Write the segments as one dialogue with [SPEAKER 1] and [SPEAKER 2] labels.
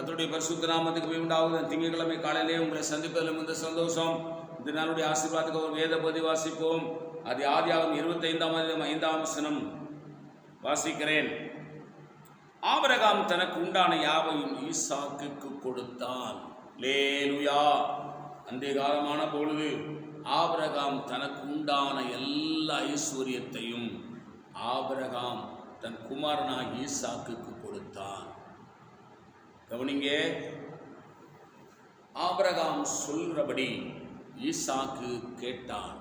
[SPEAKER 1] கர்த்தருடைய பரிசுத்த நாமத்துக்கு உண்டாவது. திங்கட்கிழமை காலையிலே உங்களை சந்திப்பதில் மிகுந்த சந்தோஷம். இந்த நாளுடைய ஆசீர்வாதத்துக்கு ஒரு வேத பகுதி வாசிப்போம். அது ஆதியாகமம் 25ஆம் அதிகாரம் 5ஆம் வசனம் வாசிக்கிறேன். ஆபிரகாம் தனக்கு உண்டான யாவையும் ஈசாக்குக்கு கொடுத்தான். அல்லேலூயா. அன்றைய காலமான பொழுது ஆபிரகாம் தனக்கு உண்டான எல்லா ஐஸ்வர்யத்தையும் ஆபிரகாம் தன் குமாரனாக ஈசாக்குக்கு கொடுத்தான். கவனிங்க, ஆபிரகாம் சொல்கிறபடி ஈசாக்கு கேட்டான்.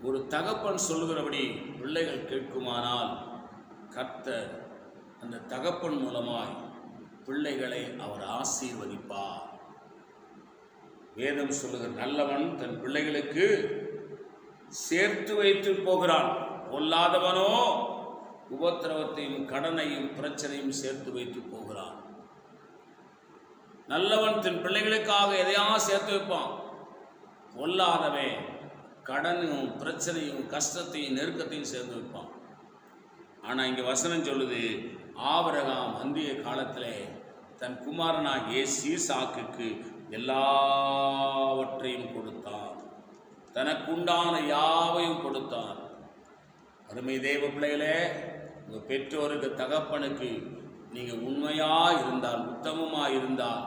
[SPEAKER 1] ஒரு தகப்பன் சொல்கிறபடி பிள்ளைகள் கேட்குமானால் கர்த்தர் அந்த தகப்பன் மூலமாய் பிள்ளைகளை அவர் ஆசீர்வதிப்பார். வேதம் சொல்லுகிற நல்லவன் தன் பிள்ளைகளுக்கு சேர்த்து வைத்து போகிறான், பொல்லாதவனோ உபத்திரவத்தையும் கடனையும் பிரச்சனையும் சேர்த்து வைத்து போகிறான். நல்லவன் தன் பிள்ளைகளுக்காக எதையாவது சேர்த்து வைப்பான். பொல்லாதவன் கடனும் பிரச்சனையும் கஷ்டத்தையும் நெருக்கத்தையும் சேர்த்து வைப்பான். ஆனால் இங்கே வசனம் சொல்லுது, ஆபிரகாம் அந்திய காலத்தில் தன் குமாரனாகிய ஈசாக்குக்கு எல்லாவற்றையும் கொடுத்தான். தனக்குண்டான யாவையும் கொடுத்தான். அருமை தேவ பிள்ளைகளே, உங்கள் பெற்றோருக்கு தகப்பனுக்கு நீங்கள் உண்மையாக இருந்தால், உத்தமமாக இருந்தால்,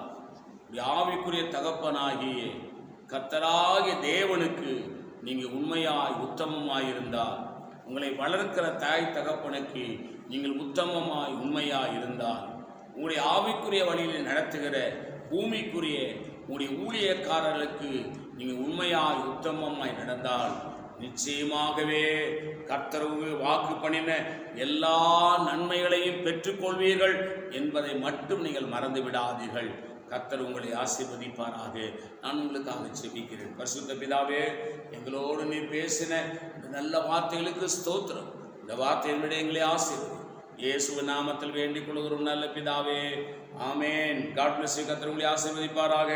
[SPEAKER 1] ஆவிக்குரிய தகப்பனாகிய கர்த்தராகிய தேவனுக்கு நீங்கள் உண்மையாய் உத்தமமாய் இருந்தால், உங்களை வளர்க்கிற தாய் தகப்பனுக்கு நீங்கள் உத்தமமாய் உண்மையாய் இருந்தால், உங்களுடைய ஆவிக்குரிய வழியில் நடத்துகிற பூமிக்குரிய உங்களுடைய ஊழியக்காரர்களுக்கு நீங்கள் உண்மையாய் உத்தமமாய் நடந்தால், நிச்சயமாகவே கர்த்தர் வாக்கு பண்ணின எல்லா நன்மைகளையும் பெற்றுக்கொள்வீர்கள் என்பதை மட்டும் நீங்கள் மறந்து விடாதீர்கள். கர்த்தர் உங்களை ஆசீர்வதிப்பாராக. நான் உங்களுக்காக ஜெபிக்கிறேன். பரிசுத்த பிதாவே, எங்களோடு நீ பேசின இந்த நல்ல வார்த்தைகளுக்கு ஸ்தோத்திரம். இந்த வார்த்தையின் விட எங்களை ஆசீர்வதி. இயேசுவின் நாமத்தில் வேண்டிக் கொள்கிறோம் நல்ல பிதாவே, ஆமேன். God bless you. கர்த்தர் உங்களை ஆசீர்வதிப்பாராக.